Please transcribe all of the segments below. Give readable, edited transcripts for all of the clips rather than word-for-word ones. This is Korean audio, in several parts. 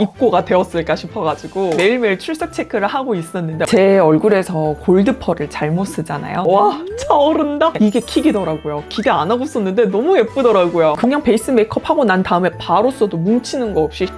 입고가 되었을까 싶어가지고 매일매일 출석 체크를 하고 있었는데 제 얼굴에서 골드펄을 잘못 쓰잖아요. 와, 차오른다. 이게 킥이더라고요. 기대 안 하고 썼는데 너무 예쁘더라고요. 그냥 베이스 메이크업 하고 난 다음에 바로 써도 뭉치는 거 없이.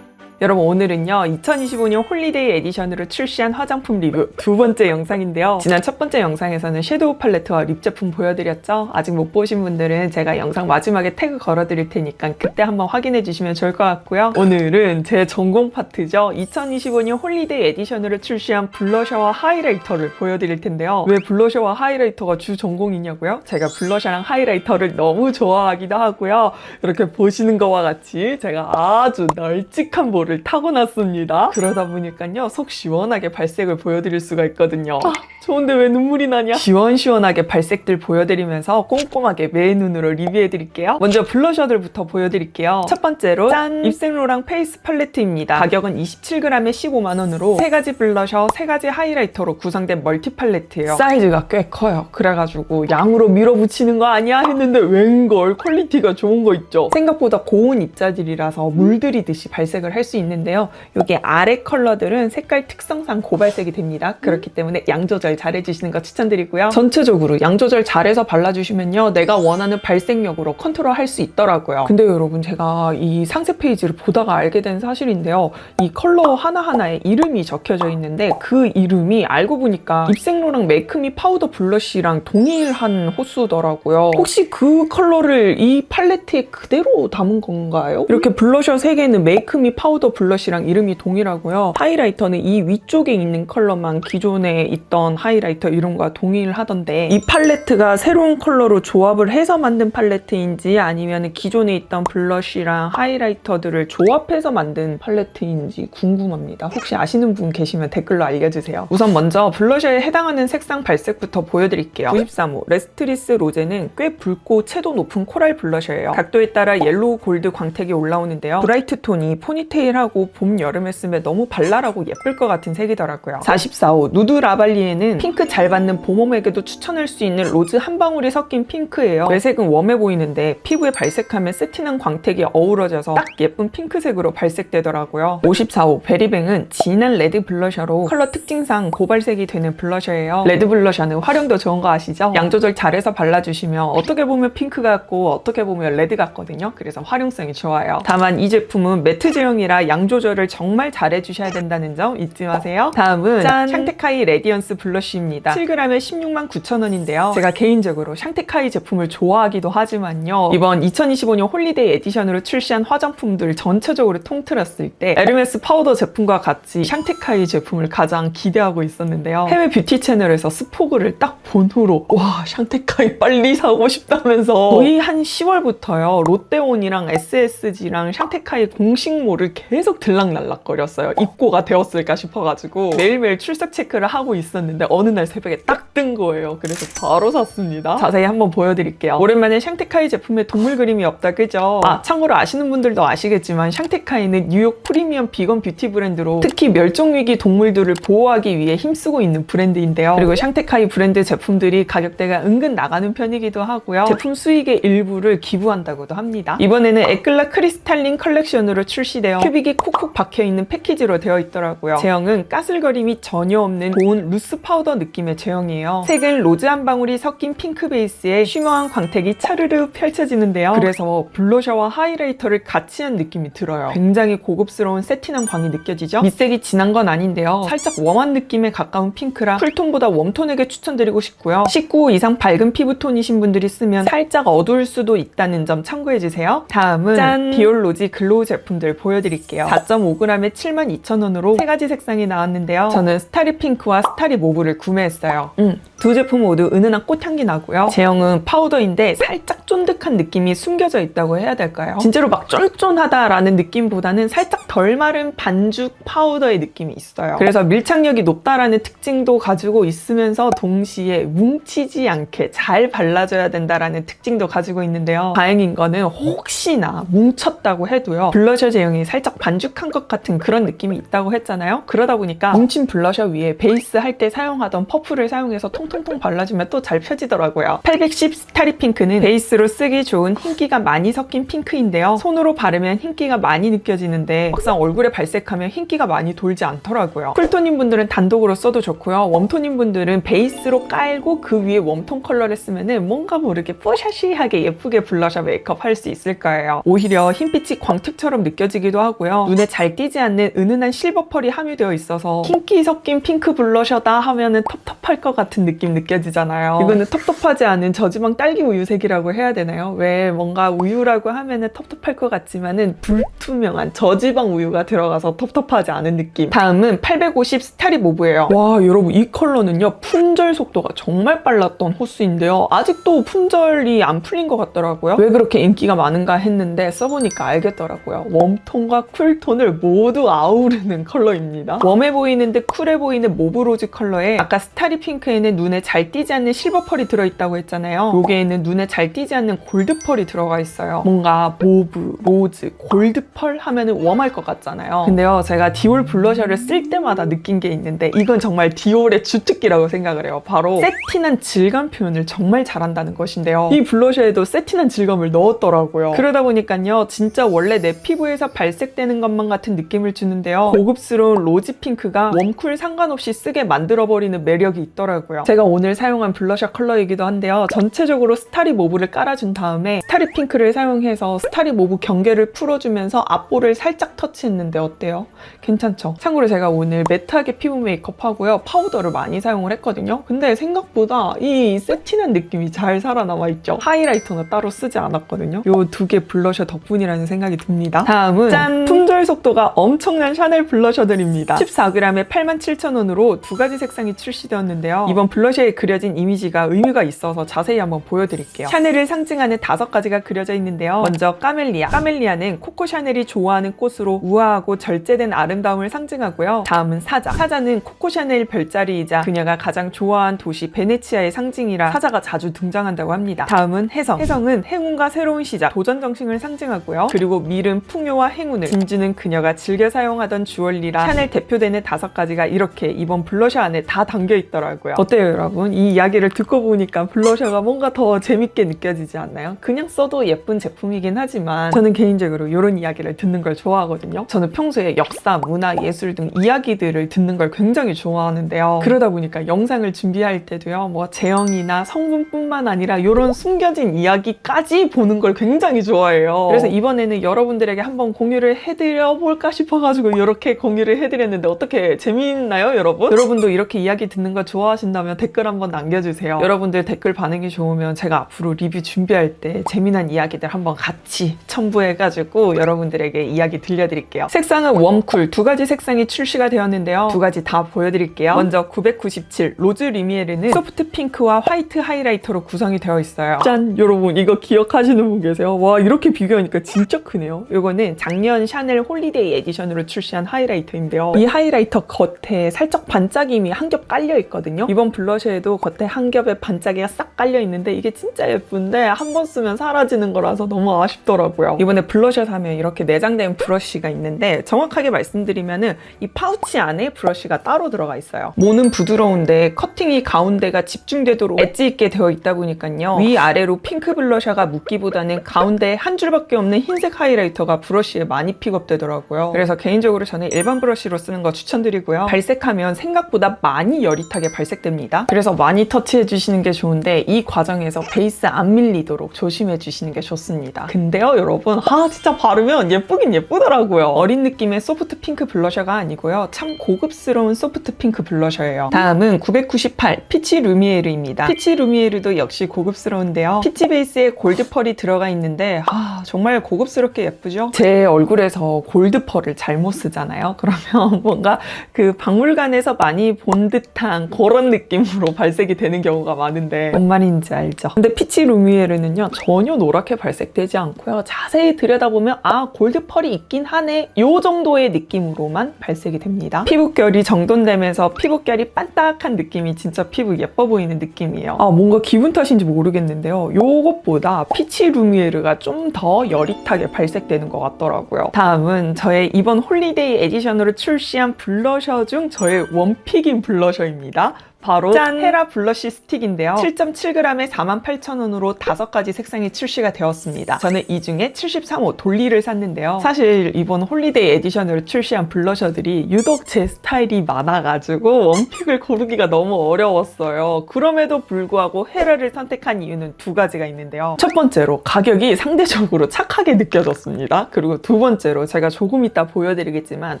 여러분, 오늘은요 2025년 홀리데이 에디션으로 출시한 화장품 리뷰 두 번째 영상인데요. 지난 첫 번째 영상에서는 섀도우 팔레트와 립 제품 보여드렸죠. 아직 못 보신 분들은 제가 영상 마지막에 태그 걸어드릴 테니까 그때 한번 확인해 주시면 좋을 것 같고요. 오늘은 제 전공 파트죠. 2025년 홀리데이 에디션으로 출시한 블러셔와 하이라이터를 보여드릴 텐데요. 왜 블러셔와 하이라이터가 주 전공이냐고요? 제가 블러셔랑 하이라이터를 너무 좋아하기도 하고요. 이렇게 보시는 거와 같이 제가 아주 널찍한 볼을 타고났습니다. 그러다 보니까요 속 시원하게 발색을 보여드릴 수가 있거든요. 좋은데 왜 눈물이 나냐? 시원시원하게 발색들 보여드리면서 꼼꼼하게 매 눈으로 리뷰해드릴게요. 먼저 블러셔들부터 보여드릴게요. 첫 번째로 짠! 입생로랑 페이스 팔레트입니다. 가격은 27g에 15만원으로 3가지 블러셔, 3가지 하이라이터로 구성된 멀티 팔레트예요. 사이즈가 꽤 커요. 그래가지고 양으로 밀어붙이는 거 아니야? 했는데 웬걸 퀄리티가 좋은 거 있죠? 생각보다 고운 입자질이라서 물들이듯이 발색을 할 수 있는데요. 여기 아래 컬러들은 색깔 특성상 고발색이 됩니다. 그렇기 때문에 양 조절 잘 해주시는 거 추천드리고요. 전체적으로 양 조절 잘해서 발라주시면요 내가 원하는 발색력으로 컨트롤할 수 있더라고요. 근데 여러분, 제가 이 상세 페이지를 보다가 알게 된 사실인데요. 이 컬러 하나하나에 이름이 적혀져 있는데 그 이름이 알고 보니까 입생로랑 메이크미 파우더 블러쉬랑 동일한 호수더라고요. 혹시 그 컬러를 이 팔레트에 그대로 담은 건가요? 이렇게 블러셔 3개는 메이크미 파우더 블러쉬랑 이름이 동일하고요. 하이라이터는 이 위쪽에 있는 컬러만 기존에 있던 하이라이터 이름과 동일하던데 이 팔레트가 새로운 컬러로 조합을 해서 만든 팔레트인지 아니면 기존에 있던 블러쉬랑 하이라이터들을 조합해서 만든 팔레트인지 궁금합니다. 혹시 아시는 분 계시면 댓글로 알려주세요. 우선 먼저 블러셔에 해당하는 색상 발색부터 보여드릴게요. 93호 레스트리스 로제는 꽤 붉고 채도 높은 코랄 블러셔예요. 각도에 따라 옐로우 골드 광택이 올라오는데요. 브라이트 톤이 포니테일하고 봄, 여름에 쓰면 너무 발랄하고 예쁠 것 같은 색이더라고요. 44호 누드 라발리에는 핑크 잘 받는 봄웜에게도 추천할 수 있는 로즈 한 방울이 섞인 핑크예요. 외색은 웜해 보이는데 피부에 발색하면 세틴한 광택이 어우러져서 딱 예쁜 핑크색으로 발색되더라고요. 54호 베리뱅은 진한 레드 블러셔로 컬러 특징상 고발색이 되는 블러셔예요. 레드 블러셔는 활용도 좋은 거 아시죠? 양 조절 잘해서 발라주시면 어떻게 보면 핑크 같고 어떻게 보면 레드 같거든요. 그래서 활용성이 좋아요. 다만 이 제품은 매트 제형이라 양 조절을 정말 잘해주셔야 된다는 점 잊지 마세요. 다음은 짠! 샹테카이 레디언스 블러쉬입니다. 7g에 169,000원인데요. 제가 개인적으로 샹테카이 제품을 좋아하기도 하지만요. 이번 2025년 홀리데이 에디션으로 출시한 화장품들 전체적으로 통틀었을 때 에르메스 파우더 제품과 같이 샹테카이 제품을 가장 기대하고 있었는데요. 해외 뷰티 채널에서 스포그를 딱 본 후로 와, 샹테카이 빨리 사고 싶다면서 거의 한 10월부터요. 롯데온이랑 SSG랑 샹테카이 공식몰을 계속 들락날락거렸어요. 입고가 되었을까 싶어가지고 매일매일 출석 체크를 하고 있었는데 어느 날 새벽에 딱 뜬 거예요. 그래서 바로 샀습니다. 자세히 한번 보여드릴게요. 오랜만에 샹테카이 제품에 동물 그림이 없다, 그죠? 참고로 아시는 분들도 아시겠지만 샹테카이는 뉴욕 프리미엄 비건 뷰티 브랜드로 특히 멸종위기 동물들을 보호하기 위해 힘쓰고 있는 브랜드인데요. 그리고 샹테카이 브랜드 제품들이 가격대가 은근 나가는 편이기도 하고요. 제품 수익의 일부를 기부한다고도 합니다. 이번에는 에클라 크리스탈린 컬렉션으로 출시되어 큐빅이 콕콕 박혀있는 패키지로 되어 있더라고요. 제형은 까슬거림이 전혀 없는 고운 루스 파우더 느낌의 제형이에요. 색은 로즈 한 방울이 섞인 핑크 베이스에 쉬머한 광택이 차르르 펼쳐지는데요. 그래서 블러셔와 하이라이터를 같이 한 느낌이 들어요. 굉장히 고급스러운 세틴한 광이 느껴지죠? 밑색이 진한 건 아닌데요. 살짝 웜한 느낌에 가까운 핑크라 쿨톤보다 웜톤에게 추천드리고 싶고요. 19 이상 밝은 피부톤이신 분들이 쓰면 살짝 어두울 수도 있다는 점 참고해주세요. 다음은 짠! 비올로지 글로우 제품들 보여드릴게요. 4.5g에 72,000원으로 3가지 색상이 나왔는데요. 저는 스타리 핑크와 스타리 모브를 구매했어요. 두 제품 모두 은은한 꽃향기 나고요. 제형은 파우더인데 살짝 쫀득한 느낌이 숨겨져 있다고 해야 될까요? 진짜로 막 쫀쫀하다라는 느낌보다는 살짝 덜 마른 반죽 파우더의 느낌이 있어요. 그래서 밀착력이 높다라는 특징도 가지고 있으면서 동시에 뭉치지 않게 잘 발라줘야 된다라는 특징도 가지고 있는데요. 다행인 거는 혹시나 뭉쳤다고 해도요. 블러셔 제형이 살짝 반죽한 것 같은 그런 느낌이 있다고 했잖아요. 그러다 보니까 뭉친 블러셔 위에 베이스 할 때 사용하던 퍼프를 사용해서 통통통 발라주면 또 잘 펴지더라고요. 810 스타리 핑크는 베이스로 쓰기 좋은 흰기가 많이 섞인 핑크인데요. 손으로 바르면 흰기가 많이 느껴지는데 막상 얼굴에 발색하면 흰기가 많이 돌지 않더라고요. 쿨톤인 분들은 단독으로 써도 좋고요. 웜톤인 분들은 베이스로 깔고 그 위에 웜톤 컬러를 쓰면은 뭔가 모르게 뽀샤시하게 예쁘게 블러셔 메이크업 할 수 있을 거예요. 오히려 흰빛이 광택처럼 느껴지기도 하고요. 눈에 잘 띄지 않는 은은한 실버 펄이 함유되어 있어서 흰기 섞인 핑크 블러셔다 하면은 텁텁할 것 같은 느낌 느껴지잖아요. 이거는 텁텁하지 않은 저지방 딸기 우유색이라고 해야 되나요? 왜 뭔가 우유라고 하면은 텁텁할 것 같지만은 불투명한 저지방 우유가 들어가서 텁텁하지 않은 느낌. 다음은 850 스타리 모브예요. 와, 여러분 이 컬러는요, 품절 속도가 정말 빨랐던 호수인데요. 아직도 품절이 안 풀린 것 같더라고요. 왜 그렇게 인기가 많은가 했는데 써보니까 알겠더라고요. 웜톤과 쿨톤을 모두 아우르는 컬러입니다. 웜해 보이는 듯 쿨해 보이는 모브 로즈 컬러에 아까 스타리 핑크에는 눈에 잘 띄지 않는 실버 펄이 들어있다고 했잖아요. 여기에는 눈에 잘 띄지 않는 골드 펄이 들어가 있어요. 뭔가 모브, 로즈, 골드 펄 하면은 웜할 것 같잖아요. 근데요, 제가 디올 블러셔를 쓸 때마다 느낀 게 있는데 이건 정말 디올의 주특기라고 생각을 해요. 바로 세틴한 질감 표현을 정말 잘한다는 것인데요. 이 블러셔에도 세틴한 질감을 넣었더라고요. 그러다 보니까요, 진짜 원래 내 피부에서 발색되는 것만 같은 느낌을 주는데요. 고급스러운 로지 핑크가 웜쿨 상관없이 쓰게 만들어버리는 매력이 있더라고요. 제가 오늘 사용한 블러셔 컬러이기도 한데요. 전체적으로 스타리 모브를 깔아준 다음에 스타리 핑크를 사용해서 스타리 모브 경계를 풀어주면서 앞볼을 살짝 터치했는데 어때요? 괜찮죠? 참고로 제가 오늘 매트하게 피부 메이크업 하고요. 파우더를 많이 사용을 했거든요. 근데 생각보다 이 세틴한 느낌이 잘 살아남아 있죠. 하이라이터는 따로 쓰지 않았거든요. 이 두 개 블러셔 덕분이라는 생각이 듭니다. 다음은 짠! 품절 속도가 엄청난 샤넬 블러셔들입니다. 14g에 87,000원으로 두 가지 색상이 출시되었는데요. 이번 블러셔에 그려진 이미지가 의미가 있어서 자세히 한번 보여드릴게요. 샤넬을 상징하는 5가지가 그려져 있는데요. 먼저 까멜리아. 까멜리아는 코코 샤넬이 좋아하는 꽃으로 우아하고 절제된 아름다움을 상징하고요. 다음은 사자. 사자는 코코 샤넬 별자리이자 그녀가 가장 좋아한 도시 베네치아의 상징이라 사자가 자주 등장한다고 합니다. 다음은 혜성. 혜성은 행운과 새로운 시작, 도전 정신을 상징하고요. 그리고 밀은 풍요와 행운을, 진주는 그녀가 즐겨 사용하던 주얼리라 샤넬 대표되는 5가지가 이렇게 이번 블러셔 안에 다 담겨 있더라고요. 어때요, 여러분? 이 이야기를 듣고 보니까 블러셔가 뭔가 더 재밌게 느껴지지 않나요? 그냥 써도 예쁜 제품이긴 하지만 저는 개인적으로 이런 이야기를 듣는 걸 좋아하거든요. 저는 평소에 역사, 문화, 예술 등 이야기들을 듣는 걸 굉장히 좋아하는데요. 그러다 보니까 영상을 준비할 때도요, 뭐 제형이나 성분뿐만 아니라 이런 숨겨진 이야기까지 보는 걸 굉장히 좋아해요. 그래서 이번에는 여러분들에게 한번 공유를 해드려 볼까 싶어가지고 이렇게 공유를 해드렸는데 어떻게 재미있나요, 여러분? 여러분도 이렇게 이야기 듣는 거 좋아하신다면 댓글 한번 남겨주세요. 여러분들 댓글 반응이 좋으면 제가 앞으로 리뷰 준비할 때 재미난 이야기들 한번 같이 첨부해가지고 여러분들에게 이야기 들려드릴게요. 색상은 웜쿨 2가지 색상이 출시가 되었는데요. 2가지 다 보여드릴게요. 먼저 997 로즈 리미에르는 소프트 핑크와 화이트 하이라이터로 구성이 되어 있어요. 짠! 여러분 이거 기억하시는 분 계세요? 와, 이렇게 비교하니까 진짜 크네요. 이거는 작년 샤넬 홀리데이 에디션으로 출시한 하이라이터인데요. 이 하이라이터 겉에 살짝 반짝임이 한 겹 깔려 있거든요. 이번 블러셔에도 겉에 한 겹에 반짝이가 싹 깔려 있는데 이게 진짜 예쁜데 한 번 쓰면 사라지는 거라서 너무 아쉽더라고요. 이번에 블러셔 사면 이렇게 내장된 브러쉬가 있는데 정확하게 말씀드리면은 이 파우치 안에 브러쉬가 따로 들어가 있어요. 모는 부드러운데 커팅이 가운데가 집중되도록 엣지 있게 되어 있다 보니까요. 위아래로 핑크 블러셔가 묻기보다는 가운데에 한 줄밖에 없는 흰색 하이라이터가 브러쉬에 많이 픽업되더라고요. 그래서 개인적으로 저는 일반 브러쉬로 쓰는 거 추천드리고요. 발색하면 생각보다 많이 여릿하게 발색됩니다. 그래서 많이 터치해 주시는 게 좋은데 이 과정에서 베이스 안 밀리도록 조심해 주시는 게 좋습니다. 근데요, 여러분, 진짜 바르면 예쁘긴 예쁘더라고요. 어린 느낌의 소프트 핑크 블러셔가 아니고요. 참 고급스러운 소프트 핑크 블러셔예요. 다음은 998 피치 루미에르입니다. 피치 루미에르도 역시 고급스러운데요. 피치 베이스에 골드 펄이 들어가 있는데 정말 고급스럽게 예쁘죠? 제 얼굴에서 골드 펄을 잘못 쓰잖아요. 그러면 뭔가 그 박물관에서 많이 본 듯한 그런 느낌으로 발색이 되는 경우가 많은데 뭔 말인지 알죠? 근데 피치 루미에르는요, 전혀 노랗게 발색되지 않고요. 자세히 들여다보면 골드 펄이 있긴 하네, 요 정도의 느낌으로만 발색이 됩니다. 피부결이 정돈되면서 피부결이 반딱한 느낌이 진짜 피부 예뻐 보이는 느낌이에요. 뭔가 기분 탓인지 모르겠는데요. 요것보다 피치 루미에르가 좀 더 여릿하게 발색되는 것 같더라고요. 다음 다음은 저의 이번 홀리데이 에디션으로 출시한 블러셔 중 저의 원픽인 블러셔입니다. 바로 짠! 헤라 블러쉬 스틱인데요. 7.7g에 48,000원으로 5가지 색상이 출시가 되었습니다. 저는 이 중에 73호 돌리를 샀는데요. 사실 이번 홀리데이 에디션으로 출시한 블러셔들이 유독 제 스타일이 많아가지고 원픽을 고르기가 너무 어려웠어요. 그럼에도 불구하고 헤라를 선택한 이유는 2가지가 있는데요. 첫 번째로 가격이 상대적으로 착하게 느껴졌습니다. 그리고 두 번째로 제가 조금 이따 보여드리겠지만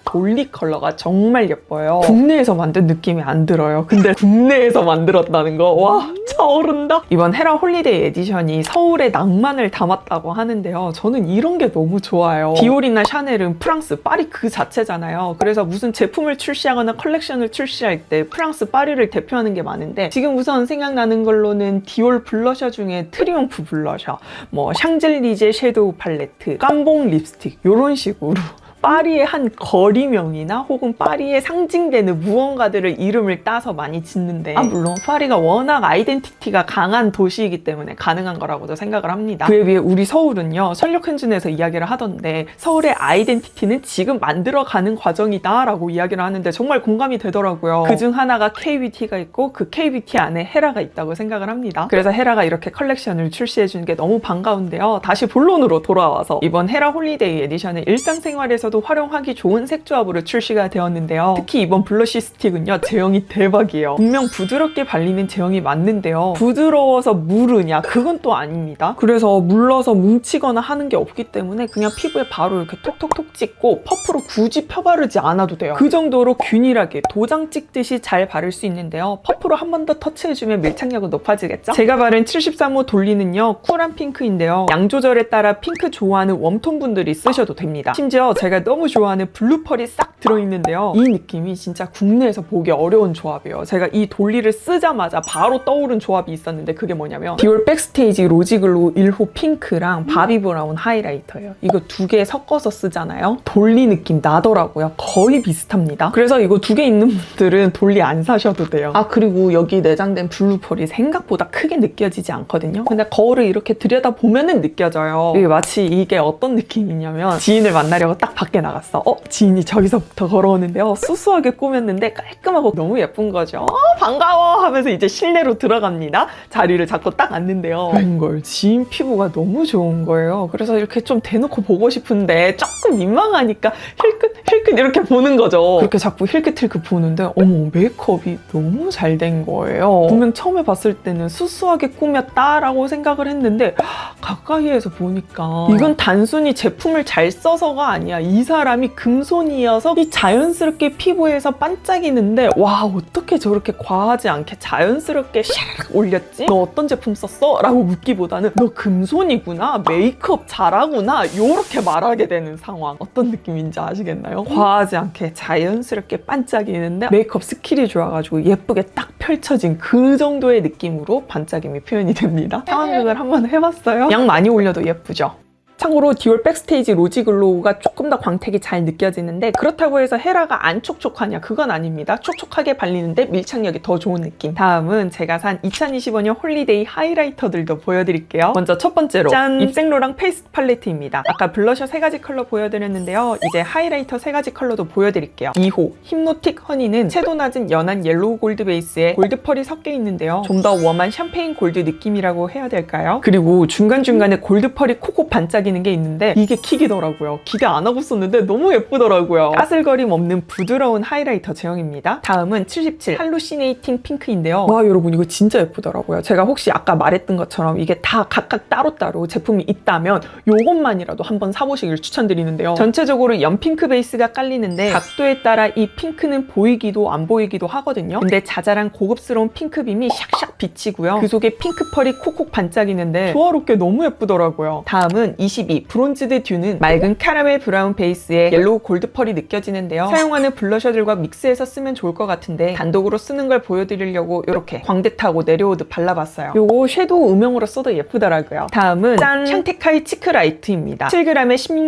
돌리 컬러가 정말 예뻐요. 국내에서 만든 느낌이 안 들어요. 근데 국내에서 만들었다는 거, 와, 차오른다. 이번 헤라 홀리데이 에디션이 서울의 낭만을 담았다고 하는데요. 저는 이런 게 너무 좋아요. 디올이나 샤넬은 프랑스 파리 그 자체잖아요. 그래서 무슨 제품을 출시하거나 컬렉션을 출시할 때 프랑스 파리를 대표하는 게 많은데, 지금 우선 생각나는 걸로는 디올 블러셔 중에 트리ум프 블러셔, 뭐 샹젤리제 섀도우 팔레트, 깜봉 립스틱 이런 식으로 파리의 한 거리명이나 혹은 파리에 상징되는 무언가들을 이름을 따서 많이 짓는데, 물론 파리가 워낙 아이덴티티가 강한 도시이기 때문에 가능한 거라고도 생각을 합니다. 그에 비해 우리 서울은요, 설력현준에서 이야기를 하던데 서울의 아이덴티티는 지금 만들어가는 과정이다 라고 이야기를 하는데 정말 공감이 되더라고요. 그중 하나가 KBT가 있고 그 KBT 안에 헤라가 있다고 생각을 합니다. 그래서 헤라가 이렇게 컬렉션을 출시해주는 게 너무 반가운데요. 다시 본론으로 돌아와서 이번 헤라 홀리데이 에디션은 일상생활에서 활용하기 좋은 색조합으로 출시가 되었는데요. 특히 이번 블러쉬 스틱은요, 제형이 대박이에요. 분명 부드럽게 발리는 제형이 맞는데요, 부드러워서 무르냐? 그건 또 아닙니다. 그래서 물러서 뭉치거나 하는 게 없기 때문에 그냥 피부에 바로 이렇게 톡톡톡 찍고 퍼프로 굳이 펴바르지 않아도 돼요. 그 정도로 균일하게 도장 찍듯이 잘 바를 수 있는데요. 퍼프로 한 번 더 터치해주면 밀착력은 높아지겠죠? 제가 바른 73호 돌리는요, 쿨한 핑크인데요. 양 조절에 따라 핑크 좋아하는 웜톤 분들이 쓰셔도 됩니다. 심지어 제가 너무 좋아하는 블루 펄이 싹 들어있는데요. 이 느낌이 진짜 국내에서 보기 어려운 조합이에요. 제가 이 돌리를 쓰자마자 바로 떠오른 조합이 있었는데 그게 뭐냐면 디올 백스테이지 로지글로우 1호 핑크랑 바비 브라운 하이라이터예요. 이거 2개 섞어서 쓰잖아요. 돌리 느낌 나더라고요. 거의 비슷합니다. 그래서 이거 2개 있는 분들은 돌리 안 사셔도 돼요. 그리고 여기 내장된 블루 펄이 생각보다 크게 느껴지지 않거든요. 근데 거울을 이렇게 들여다보면은 느껴져요. 이게 마치 이게 어떤 느낌이냐면 지인을 만나려고 딱 밖에 나갔어. 지인이 저기서부터 걸어오는데요. 수수하게 꾸몄는데 깔끔하고 너무 예쁜 거죠. 반가워 하면서 이제 실내로 들어갑니다. 자리를 잡고 딱 앉는데요. 웬걸 지인 피부가 너무 좋은 거예요. 그래서 이렇게 좀 대놓고 보고 싶은데 조금 민망하니까 힐끗 이렇게 보는 거죠. 그렇게 자꾸 힐끗 보는데 어머, 메이크업이 너무 잘 된 거예요. 분명 처음에 봤을 때는 수수하게 꾸몄다라고 생각을 했는데 가까이에서 보니까 이건 단순히 제품을 잘 써서가 아니야. 이 사람이 금손이어서 이 자연스럽게 피부에서 반짝이는데, 와, 어떻게 저렇게 과하지 않게 자연스럽게 샥 올렸지? 너 어떤 제품 썼어? 라고 묻기보다는 너 금손이구나, 메이크업 잘하구나, 요렇게 말하게 되는 상황. 어떤 느낌인지 아시겠나요? 과하지 않게 자연스럽게 반짝이는데 메이크업 스킬이 좋아가지고 예쁘게 딱 펼쳐진 그 정도의 느낌으로 반짝임이 표현이 됩니다. 상황극을 한번 해봤어요. 양 많이 올려도 예쁘죠? 참고로 디올 백스테이지 로지글로우가 조금 더 광택이 잘 느껴지는데 그렇다고 해서 헤라가 안 촉촉하냐? 그건 아닙니다. 촉촉하게 발리는데 밀착력이 더 좋은 느낌. 다음은 제가 산 2025년 홀리데이 하이라이터들도 보여드릴게요. 먼저 첫 번째로 짠! 입생로랑 페이스 팔레트입니다. 아까 블러셔 3가지 컬러 보여드렸는데요. 이제 하이라이터 3가지 컬러도 보여드릴게요. 2호 힙노틱 허니는 채도 낮은 연한 옐로우 골드 베이스에 골드 펄이 섞여 있는데요. 좀 더 웜한 샴페인 골드 느낌이라고 해야 될까요? 그리고 중간중간에 골드 펄이 콕콕 반짝이는 게 있는데 이게 킥이더라고요. 기대 안 하고 썼는데 너무 예쁘더라고요. 까슬거림 없는 부드러운 하이라이터 제형입니다. 다음은 77 할루시네이팅 핑크인데요. 와, 여러분 이거 진짜 예쁘더라고요. 제가 혹시 아까 말했던 것처럼 이게 다 각각 따로따로 제품이 있다면 요것만이라도 한번 사보시길 추천드리는데요. 전체적으로 연핑크 베이스가 깔리는데 각도에 따라 이 핑크는 보이기도 안 보이기도 하거든요. 근데 자잘한 고급스러운 핑크빔이 샥샥 비치고요. 그 속에 핑크 펄이 콕콕 반짝이는데 조화롭게 너무 예쁘더라고요. 다음은 22 브론즈드 듀는 맑은 캐러멜 브라운 베이스에 옐로우 골드 펄이 느껴지는데요. 사용하는 블러셔들과 믹스해서 쓰면 좋을 것 같은데 단독으로 쓰는 걸 보여드리려고 이렇게 광대타고 내려오듯 발라봤어요. 요거 섀도우 음영으로 써도 예쁘더라고요. 다음은 짠! 샹테카이 치크라이트입니다. 7g에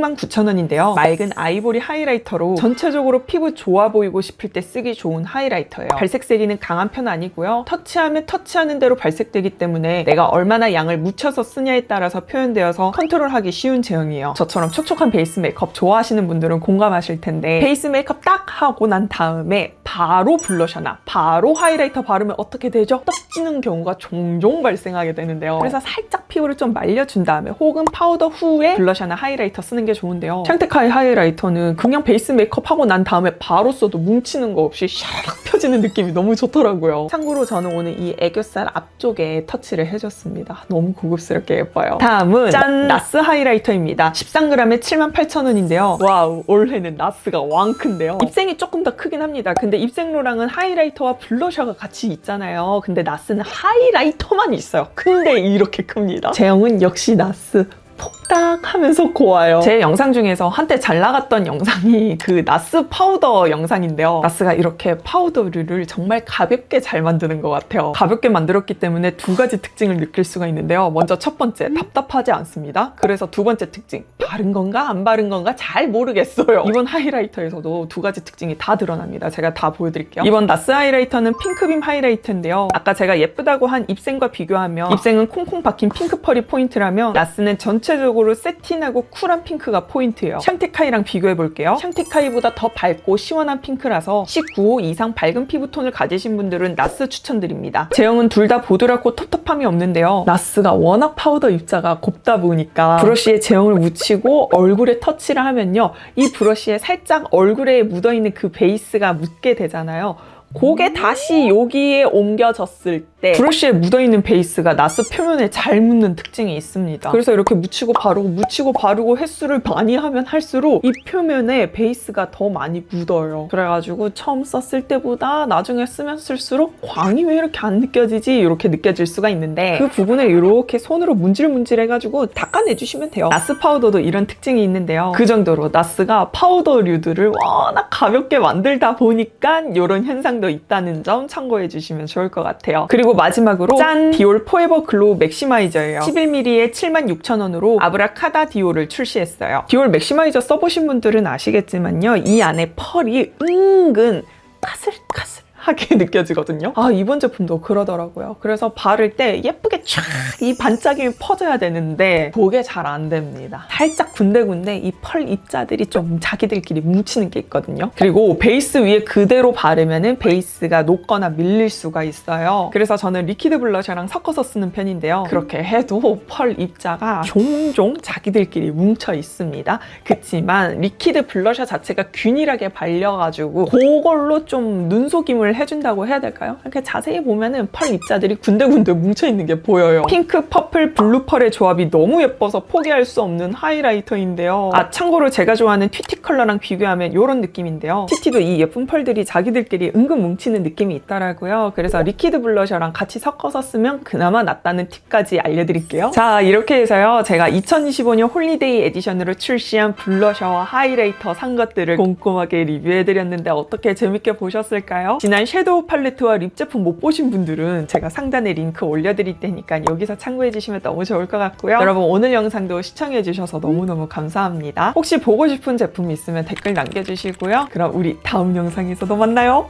169,000원인데요. 맑은 아이보리 하이라이터로 전체적으로 피부 좋아 보이고 싶을 때 쓰기 좋은 하이라이터예요. 발색 세기는 강한 편 아니고요. 터치하면 터치하는 대로 발색되기 때문에 내가 얼마나 양을 묻혀서 쓰냐에 따라서 표현되어서 컨트롤하기 쉬운 제형이에요. 저처럼 촉촉한 베이스 메이크업 좋아하시는 분들은 공감하실 텐데 베이스 메이크업 딱 하고 난 다음에 바로 블러셔나 바로 하이라이터 바르면 어떻게 되죠? 떡지는 경우가 종종 발생하게 되는데요. 그래서 살짝 피부를 좀 말려준 다음에 혹은 파우더 후에 블러셔나 하이라이터 쓰는 게 좋은데요. 샹테카이 하이라이터는 그냥 베이스 메이크업 하고 난 다음에 바로 써도 뭉치는 거 없이 샥 펴지는 느낌이 너무 좋더라고요. 참고로 저는 오늘 이 애교살 앞쪽에 터치를 해줬습니다. 너무 고급스럽게 예뻐요. 다음은 짠! 나스 하이라이터입니다. 13g에 78,000원인데요. 와우, 올해는 나스가 왕큰데요. 입생이 조금 더 크긴 합니다. 근데 입생로랑은 하이라이터와 블러셔가 같이 있잖아요. 근데 나스는 하이라이터만 있어요. 근데 이렇게 큽니다. 제형은 역시 나스. 폭딱 하면서 고와요. 제 영상 중에서 한때 잘 나갔던 영상이 그 나스 파우더 영상인데요. 나스가 이렇게 파우더류를 정말 가볍게 잘 만드는 것 같아요. 가볍게 만들었기 때문에 두 가지 특징을 느낄 수가 있는데요. 먼저 첫 번째, 답답하지 않습니다. 그래서 두 번째 특징, 바른 건가 안 바른 건가 잘 모르겠어요. 이번 하이라이터에서도 두 가지 특징이 다 드러납니다. 제가 다 보여드릴게요. 이번 나스 하이라이터는 핑크빔 하이라이터인데요. 아까 제가 예쁘다고 한 입생과 비교하면 입생은 콩콩 박힌 핑크 펄이 포인트라면 나스는 전체적으로 세틴하고 쿨한 핑크가 포인트예요. 샹테카이랑 비교해볼게요. 샹테카이보다 더 밝고 시원한 핑크라서 19호 이상 밝은 피부톤을 가지신 분들은 나스 추천드립니다. 제형은 둘 다 보드랍고 텁텁함이 없는데요. 나스가 워낙 파우더 입자가 곱다 보니까 브러쉬에 제형을 묻히고 얼굴에 터치를 하면요. 이 브러쉬에 살짝 얼굴에 묻어있는 그 베이스가 묻게 되잖아요. 그게 다시 여기에 옮겨졌을 때 브러쉬에 묻어있는 베이스가 나스 표면에 잘 묻는 특징이 있습니다. 그래서 이렇게 묻히고 바르고 횟수를 많이 하면 할수록 이 표면에 베이스가 더 많이 묻어요. 그래가지고 처음 썼을 때보다 나중에 쓰면 쓸수록 광이 왜 이렇게 안 느껴지지? 이렇게 느껴질 수가 있는데 그 부분을 이렇게 손으로 문질문질 해가지고 닦아내주시면 돼요. 나스 파우더도 이런 특징이 있는데요. 그 정도로 나스가 파우더류들을 워낙 가볍게 만들다 보니까 이런 현상도 있다는 점 참고해 주시면 좋을 것 같아요. 그리고 마지막으로 짠! 디올 포에버 글로우 맥시마이저예요. 11ml에 76,000원으로 아브라카다 디올을 출시했어요. 디올 맥시마이저 써보신 분들은 아시겠지만요. 이 안에 펄이 은근 까슬까슬 하게 느껴지거든요. 아, 이번 제품도 그러더라고요. 그래서 바를 때 예쁘게 쫙 이 반짝임이 퍼져야 되는데 그게 잘 안 됩니다. 살짝 군데군데 이 펄 입자들이 좀 자기들끼리 뭉치는 게 있거든요. 그리고 베이스 위에 그대로 바르면은 베이스가 녹거나 밀릴 수가 있어요. 그래서 저는 리퀴드 블러셔랑 섞어서 쓰는 편인데요. 그렇게 해도 펄 입자가 종종 자기들끼리 뭉쳐 있습니다. 그치만 리퀴드 블러셔 자체가 균일하게 발려가지고 그걸로 좀 눈속임을 해준다고 해야 될까요? 이렇게 자세히 보면은 펄 입자들이 군데군데 뭉쳐있는 게 보여요. 핑크, 퍼플, 블루 펄의 조합이 너무 예뻐서 포기할 수 없는 하이라이터인데요. 아, 참고로 제가 좋아하는 튜티 컬러랑 비교하면 이런 느낌인데요. 튜티도 이 예쁜 펄들이 자기들끼리 은근 뭉치는 느낌이 있더라고요. 그래서 리퀴드 블러셔랑 같이 섞어서 쓰면 그나마 낫다는 팁까지 알려드릴게요. 자, 이렇게 해서요. 제가 2025년 홀리데이 에디션으로 출시한 블러셔와 하이라이터 산 것들을 꼼꼼하게 리뷰해드렸는데 어떻게 재밌게 보셨을까요? 지난 섀도우 팔레트와 립 제품 못 보신 분들은 제가 상단에 링크 올려드릴 테니까 여기서 참고해주시면 너무 좋을 것 같고요. 여러분 오늘 영상도 시청해주셔서 너무너무 감사합니다. 혹시 보고 싶은 제품 있으면 댓글 남겨주시고요. 그럼 우리 다음 영상에서도 만나요.